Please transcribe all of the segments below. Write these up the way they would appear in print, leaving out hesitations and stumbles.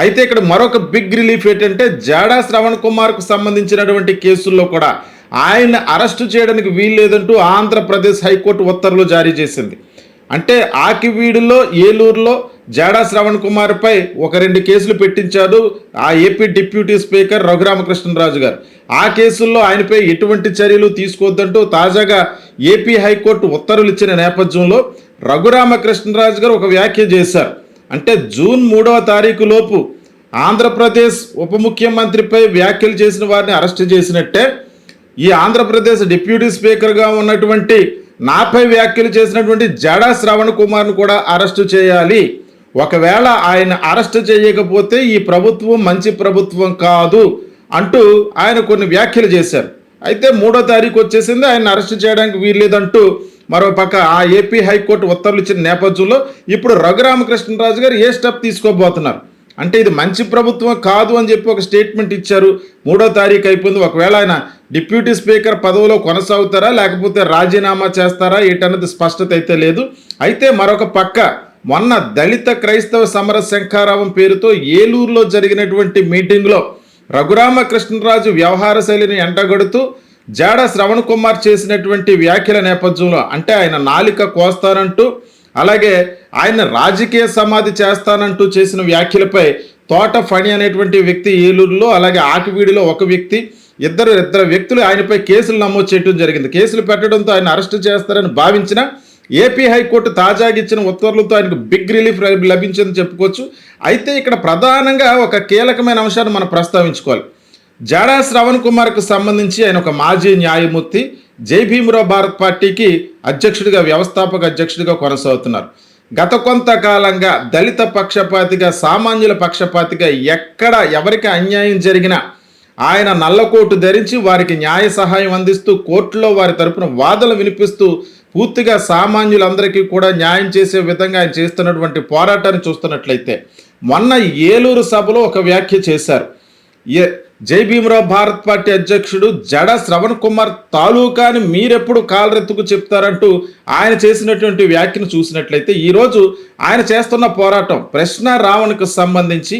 అయితే ఇక్కడ మరొక బిగ్ రిలీఫ్ ఏంటంటే జాడా శ్రవణ్ కుమార్కు సంబంధించినటువంటి కేసుల్లో కూడా ఆయన అరెస్టు చేయడానికి వీల్లేదంటూ ఆంధ్రప్రదేశ్ హైకోర్టు ఉత్తర్వులు జారీ చేసింది. అంటే ఆకివీడులో, ఏలూరులో జాడా శ్రవణ్ కుమార్పై ఒక 2 కేసులు పెట్టించారు ఆ ఏపీ డిప్యూటీ స్పీకర్ రఘురామకృష్ణరాజు గారు. ఆ కేసుల్లో ఆయనపై ఎటువంటి చర్యలు తీసుకోవద్దంటూ తాజాగా ఏపీ హైకోర్టు ఉత్తర్వులు ఇచ్చిన నేపథ్యంలో రఘురామకృష్ణరాజు గారు ఒక వ్యాఖ్య చేశారు. అంటే జూన్ 3వ తారీఖు లోపు ఆంధ్రప్రదేశ్ ఉప ముఖ్యమంత్రిపై వ్యాఖ్యలు చేసిన వారిని అరెస్టు చేసినట్టే ఈ ఆంధ్రప్రదేశ్ డిప్యూటీ స్పీకర్గా ఉన్నటువంటి నాపై వ్యాఖ్యలు చేసినటువంటి జాడా శ్రవణ్ కుమార్ను కూడా అరెస్టు చేయాలి. ఒకవేళ ఆయన అరెస్టు చేయకపోతే ఈ ప్రభుత్వం మంచి ప్రభుత్వం కాదు అంటూ ఆయన కొన్ని వ్యాఖ్యలు చేశారు. అయితే 3వ తారీఖు వచ్చేసింది, ఆయన అరెస్టు చేయడానికి వీల్లేదంటూ మరోపక్క ఆ ఏపీ హైకోర్టు ఉత్తర్వులు ఇచ్చిన నేపథ్యంలో ఇప్పుడు రఘురామకృష్ణరాజు గారు ఏ స్టెప్ తీసుకోబోతున్నారు అంటే ఇది మంచి ప్రభుత్వం కాదు అని చెప్పి ఒక స్టేట్మెంట్ ఇచ్చారు. 3వ తారీఖు అయిపోయింది. ఒకవేళ ఆయన డిప్యూటీ స్పీకర్ పదవిలో కొనసాగుతారా లేకపోతే రాజీనామా చేస్తారా ఏంటన్నది స్పష్టత అయితే లేదు. అయితే మరొక పక్క మొన్న దళిత క్రైస్తవ సమర శంఖారావం పేరుతో ఏలూరులో జరిగినటువంటి మీటింగ్లో రఘురామకృష్ణరాజు వ్యవహార శైలిని ఎంటగడుతూ జాడా శ్రవణ్ కుమార్ చేసినటువంటి వ్యాఖ్యల నేపథ్యంలో అంటే ఆయన నాలిక కోస్తానంటూ అలాగే ఆయన రాజకీయ సమాధి చేస్తానంటూ చేసిన వ్యాఖ్యలపై తోట ఫణి అనేటువంటి వ్యక్తి ఏలూరులో అలాగే ఆకివీడిలో ఒక వ్యక్తి ఇద్దరు వ్యక్తులు ఆయనపై కేసులు నమోదు చేయడం జరిగింది. కేసులు పెట్టడంతో ఆయన అరెస్టు చేస్తారని భావించిన ఏపీ హైకోర్టు తాజాగా ఇచ్చిన ఉత్తర్వులతో ఆయనకు బిగ్ రిలీఫ్ లభించిందని చెప్పుకోవచ్చు. అయితే ఇక్కడ ప్రధానంగా ఒక కీలకమైన అంశాన్ని మనం ప్రస్తావించుకోవాలి. జాడా శ్రవణ్ కుమార్కు సంబంధించి ఆయన ఒక మాజీ న్యాయమూర్తి, జై భీమరావు భారత్ పార్టీకి అధ్యక్షుడిగా వ్యవస్థాపక అధ్యక్షుడిగా కొనసాగుతున్నారు. గత కొంతకాలంగా దళిత పక్షపాతిగా సామాన్యుల పక్షపాతిగా ఎక్కడ ఎవరికి అన్యాయం జరిగినా ఆయన నల్లకోటు ధరించి వారికి న్యాయ సహాయం అందిస్తూ కోర్టులో వారి తరపున వాదనలు వినిపిస్తూ పూర్తిగా సామాన్యులందరికీ కూడా న్యాయం చేసే విధంగా ఆయన చేస్తున్నటువంటి పోరాటాన్ని చూస్తున్నట్లయితే మొన్న ఏలూరు సభలో ఒక వ్యాఖ్య చేశారు. జై భీమరావు భారత్ పార్టీ అధ్యక్షుడు జాడా శ్రవణ్ కుమార్ తాలూకాని మీరెప్పుడు కాలరెత్తుకు చెప్తారంటూ ఆయన చేసినటువంటి వ్యాఖ్యను చూసినట్లయితే ఈరోజు ఆయన చేస్తున్న పోరాటం ప్రశ్న రావణ్కు సంబంధించి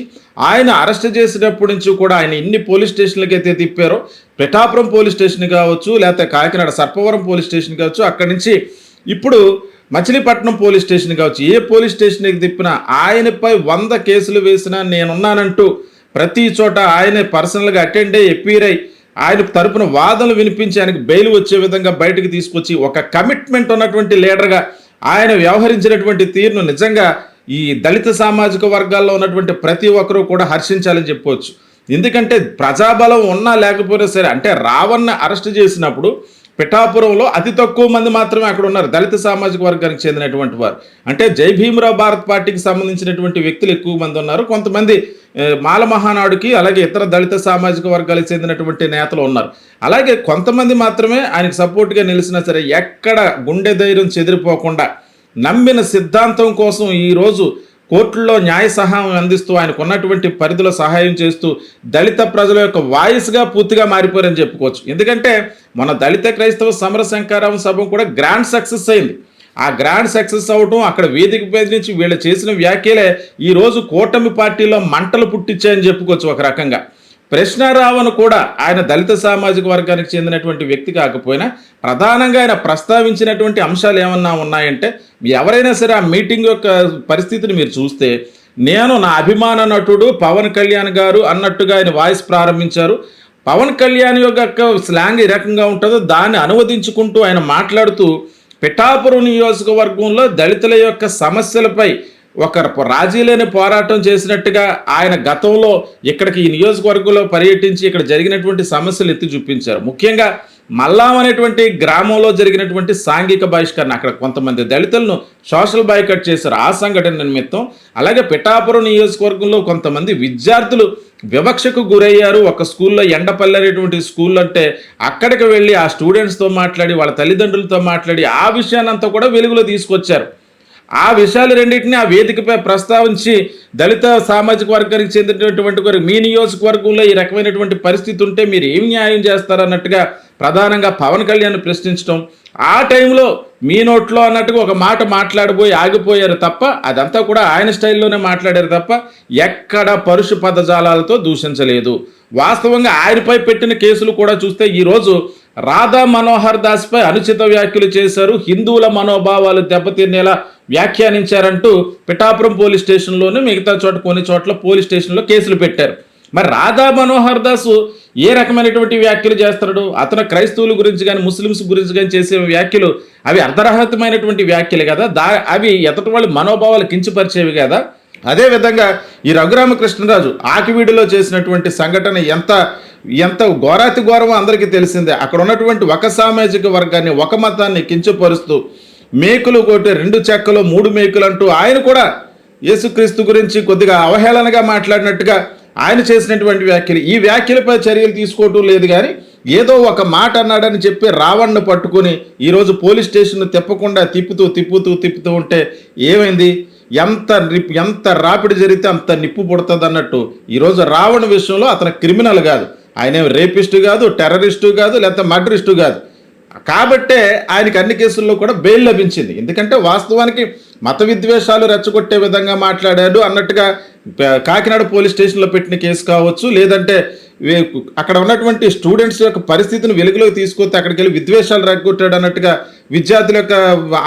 ఆయన అరెస్ట్ చేసినప్పటి నుంచి కూడా ఆయన ఎన్ని పోలీస్ స్టేషన్లకి అయితే తిప్పారో పిఠాపురం పోలీస్ స్టేషన్ కావచ్చు లేకపోతే కాకినాడ సర్పవరం పోలీస్ స్టేషన్ కావచ్చు అక్కడి నుంచి ఇప్పుడు మచిలీపట్నం పోలీస్ స్టేషన్ కావచ్చు ఏ పోలీస్ స్టేషన్కి తిప్పినా ఆయనపై 100 కేసులు వేసినా నేనున్నానంటూ ప్రతి చోట ఆయనే పర్సనల్గా అటెండ్ అయ్యి ఎప్పీరై ఆయన తరపున వాదనలు వినిపించి ఆయనకు బెయిల్ వచ్చే విధంగా బయటకు తీసుకొచ్చి ఒక కమిట్మెంట్ ఉన్నటువంటి లీడర్గా ఆయన వ్యవహరించినటువంటి తీరును నిజంగా ఈ దళిత సామాజిక వర్గాల్లో ఉన్నటువంటి ప్రతి ఒక్కరూ కూడా హర్షించాలని చెప్పవచ్చు. ఎందుకంటే ప్రజాబలం ఉన్నా లేకపోయినా సరే అంటే రావణ్ని అరెస్ట్ చేసినప్పుడు పిఠాపురంలో అతి తక్కువ మంది మాత్రమే అక్కడ ఉన్నారు దళిత సామాజిక వర్గానికి చెందినటువంటి వారు. అంటే జై భీమరావు భారత్ పార్టీకి సంబంధించినటువంటి వ్యక్తులు ఎక్కువ మంది ఉన్నారు, కొంతమంది మాల మహానాడుకి అలాగే ఇతర దళిత సామాజిక వర్గాలకు చెందినటువంటి నేతలు ఉన్నారు. అలాగే కొంతమంది మాత్రమే ఆయనకు సపోర్ట్గా నిలిచినా సరే ఎక్కడ గుండె ధైర్యం చెదిరిపోకుండా నమ్మిన సిద్ధాంతం కోసం ఈరోజు కోర్టుల్లో న్యాయ సహాయం అందిస్తూ ఆయనకు ఉన్నటువంటి పరిధిలో సహాయం చేస్తూ దళిత ప్రజల యొక్క వాయిస్గా పూర్తిగా మారిపోయారని చెప్పుకోవచ్చు. ఎందుకంటే మన దళిత క్రైస్తవ సమర శంఖారావం సభ కూడా గ్రాండ్ సక్సెస్ అయింది. ఆ గ్రాండ్ సక్సెస్ అవటం అక్కడ వేదిక మీద నుంచి వీళ్ళు చేసిన వ్యాఖ్యలే ఈరోజు కూటమి పార్టీలో మంటలు పుట్టించాయని చెప్పుకోవచ్చు. ఒక రకంగా ప్రశ్న రావణ్ కూడా ఆయన దళిత సామాజిక వర్గానికి చెందినటువంటి వ్యక్తి కాకపోయినా ప్రధానంగా ఆయన ప్రస్తావించినటువంటి అంశాలు ఏమన్నా ఉన్నాయంటే ఎవరైనా సరే ఆ మీటింగ్ యొక్క పరిస్థితిని మీరు చూస్తే నేను నా అభిమాన నటుడు పవన్ కళ్యాణ్ గారు అన్నట్టుగా ఆయన వాయిస్ ప్రారంభించారు. పవన్ కళ్యాణ్ యొక్క స్లాంగ్ ఏ రకంగా ఉంటుందో దాన్ని అనువదించుకుంటూ ఆయన మాట్లాడుతూ పిఠాపురం నియోజకవర్గంలో దళితుల యొక్క సమస్యలపై ఒక రాజీ లేని పోరాటం చేసినట్టుగా ఆయన గతంలో ఇక్కడికి ఈ నియోజకవర్గంలో పర్యటించి ఇక్కడ జరిగినటువంటి సమస్యలు ఎత్తి చూపించారు. ముఖ్యంగా మల్లాం అనేటువంటి గ్రామంలో జరిగినటువంటి సాంఘిక బహిష్కరణ, అక్కడ కొంతమంది దళితులను సోషల్ బాయ్కట్ చేశారు ఆ సంఘటన నిమిత్తం. అలాగే పిఠాపురం నియోజకవర్గంలో కొంతమంది విద్యార్థులు వివక్షకు గురయ్యారు. ఒక స్కూల్లో ఎండపల్లి అనేటువంటి స్కూల్ అంటే అక్కడికి వెళ్ళి ఆ స్టూడెంట్స్తో మాట్లాడి వాళ్ళ తల్లిదండ్రులతో మాట్లాడి ఆ విషయాన్నంతా కూడా వెలుగులో తీసుకొచ్చారు. ఆ విషయాలు రెండింటినీ ఆ వేదికపై ప్రస్తావించి దళిత సామాజిక వర్గానికి చెందినటువంటి వారు మీ నియోజకవర్గంలో ఈ రకమైనటువంటి పరిస్థితి ఉంటే మీరు ఏమి న్యాయం చేస్తారన్నట్టుగా ప్రధానంగా పవన్ కళ్యాణ్ ప్రశ్నించడం, ఆ టైంలో మీ నోట్లో అన్నట్టుగా ఒక మాట మాట్లాడిపోయి ఆగిపోయారు తప్ప, అదంతా కూడా ఆయన స్టైల్లోనే మాట్లాడారు తప్ప ఎక్కడ పరుష పదజాలాలతో దూషించలేదు. వాస్తవంగా ఆయనపై పెట్టిన కేసులు కూడా చూస్తే ఈరోజు రాధా మనోహర్ దాస్పై అనుచిత వ్యాఖ్యలు చేశారు, హిందువుల మనోభావాలు దెబ్బతినేలా వ్యాఖ్యానించారంటూ పిఠాపురం పోలీస్ స్టేషన్లోనే మిగతా చోట కొన్ని చోట్ల పోలీస్ స్టేషన్లో కేసులు పెట్టారు. మరి రాధా మనోహర్ దాస్ ఏ రకమైనటువంటి వ్యాఖ్యలు చేస్తాడు? అతను క్రైస్తవుల గురించి కానీ ముస్లిమ్స్ గురించి కానీ చేసే వ్యాఖ్యలు అవి అర్ధరహితమైనటువంటి వ్యాఖ్యలు కదా, అవి ఎతటి వాళ్ళ మనోభావాలు కించపరిచేవి కదా. అదేవిధంగా ఈ రఘురామకృష్ణరాజు ఆకివీడిలో చేసినటువంటి సంఘటన ఎంత ఘోరాతి ఘోరమో అందరికీ తెలిసిందే. అక్కడ ఉన్నటువంటి ఒక సామాజిక వర్గాన్ని, ఒక మతాన్ని కించపరుస్తూ మేకులు కొట్టి 2 చెక్కలు 3 మేకులు అంటూ ఆయన కూడా యేసుక్రీస్తు గురించి కొద్దిగా అవహేళనగా మాట్లాడినట్టుగా ఆయన చేసినటువంటి వ్యాఖ్యలు, ఈ వ్యాఖ్యలపై చర్యలు తీసుకోవటం లేదు. కానీ ఏదో ఒక మాట అన్నాడని చెప్పి రావణ్ను పట్టుకుని ఈరోజు పోలీస్ స్టేషన్ తిప్పకుండా తిప్పుతూ ఉంటే ఏమైంది? ఎంత రాపిడి జరిగితే అంత నిప్పు పుడుతుంది అన్నట్టు ఈరోజు రావణ్ విషయంలో అతను క్రిమినల్ కాదు, ఆయన రేపిస్టు కాదు, టెర్రరిస్టు కాదు, లేకపోతే మర్డరిస్టు కాదు. కాబట్టే ఆయనకి అన్ని కేసుల్లో కూడా బెయిల్ లభించింది. ఎందుకంటే వాస్తవానికి మత విద్వేషాలు రెచ్చగొట్టే విధంగా మాట్లాడాడు అన్నట్టుగా కాకినాడ పోలీస్ స్టేషన్లో పెట్టిన కేసు కావచ్చు, లేదంటే అక్కడ ఉన్నటువంటి స్టూడెంట్స్ యొక్క పరిస్థితిని వెలుగులోకి తీసుకొస్తే అక్కడికి వెళ్ళి విద్వేషాలు రెచ్చగొట్టాడు అన్నట్టుగా విద్యార్థుల యొక్క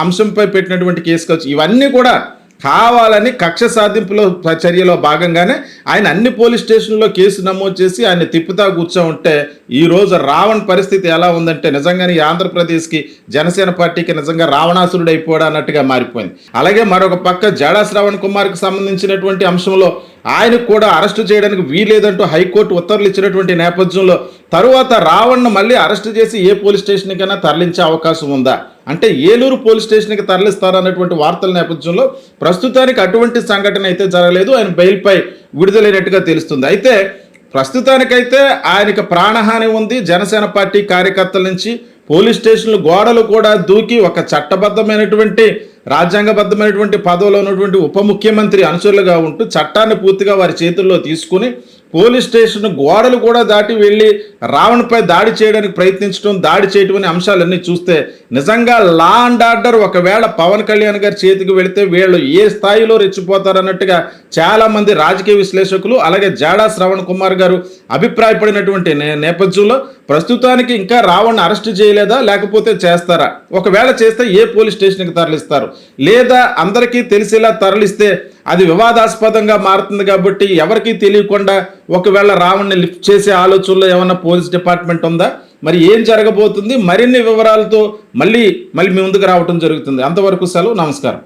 అంశంపై పెట్టినటువంటి కేసు కావచ్చు. ఇవన్నీ కూడా కావాలని కక్ష సాధింపులో చర్యలో భాగంగానే ఆయన అన్ని పోలీస్ స్టేషన్లో కేసు నమోదు చేసి ఆయన తిప్పుతా కూర్చో ఉంటే ఈరోజు రావణ్ పరిస్థితి ఎలా ఉందంటే నిజంగానే ఈ ఆంధ్రప్రదేశ్కి జనసేన పార్టీకి నిజంగా రావణాసురుడు అయిపోవడం అన్నట్టుగా మారిపోయింది. అలాగే మరొక పక్క జాడా శ్రావణ్ కుమార్కి సంబంధించినటువంటి అంశంలో ఆయనకు కూడా అరెస్టు చేయడానికి వీలేదంటూ హైకోర్టు ఉత్తర్వులు ఇచ్చినటువంటి నేపథ్యంలో తరువాత రావణ్ను మళ్ళీ అరెస్టు చేసి ఏ పోలీస్ స్టేషన్కైనా తరలించే అవకాశం ఉందా అంటే ఏలూరు పోలీస్ స్టేషన్కి తరలిస్తారన్నటువంటి వార్తల నేపథ్యంలో ప్రస్తుతానికి అటువంటి సంఘటన అయితే జరగలేదు. ఆయన బెయిల్పై విడుదలైనట్టుగా తెలుస్తుంది. అయితే ప్రస్తుతానికైతే ఆయనకి ప్రాణహాని ఉంది. జనసేన పార్టీ కార్యకర్తల నుంచి పోలీస్ స్టేషన్లు గోడలు కూడా దూకి ఒక చట్టబద్ధమైనటువంటి రాజ్యాంగబద్ధమైనటువంటి పదవిలో ఉన్నటువంటి ఉప ముఖ్యమంత్రి అనుచరులుగా ఉంటూ చట్టాన్ని పూర్తిగా వారి చేతుల్లో తీసుకుని పోలీస్ స్టేషన్ గోడలు కూడా దాటి వెళ్ళి రావణ్పై దాడి చేయడానికి ప్రయత్నించడం, దాడి చేయటం అనే అంశాలన్నీ చూస్తే నిజంగా లా అండ్ ఆర్డర్ ఒకవేళ పవన్ కళ్యాణ్ గారి చేతికి వెళితే వీళ్ళు ఏ స్థాయిలో రెచ్చిపోతారన్నట్టుగా చాలామంది రాజకీయ విశ్లేషకులు అలాగే జాడా శ్రవణ్ కుమార్ గారు అభిప్రాయపడినటువంటి నేపథ్యంలో ప్రస్తుతానికి ఇంకా రావణ్ని అరెస్ట్ చేయలేదా లేకపోతే చేస్తారా, ఒకవేళ చేస్తే ఏ పోలీస్ స్టేషన్కి తరలిస్తారు, లేదా అందరికీ తెలిసేలా తరలిస్తే అది వివాదాస్పదంగా మారుతుంది కాబట్టి ఎవరికీ తెలియకుండా ఒకవేళ రావణ్ని లిఫ్ట్ చేసే ఆలోచనలో ఏమన్నా పోలీస్ డిపార్ట్మెంట్ ఉందా, మరి ఏం జరగబోతుంది, మరిన్ని వివరాలతో మళ్ళీ మీ ముందుకు రావటం జరుగుతుంది. అంతవరకు సెలవు, నమస్కారం.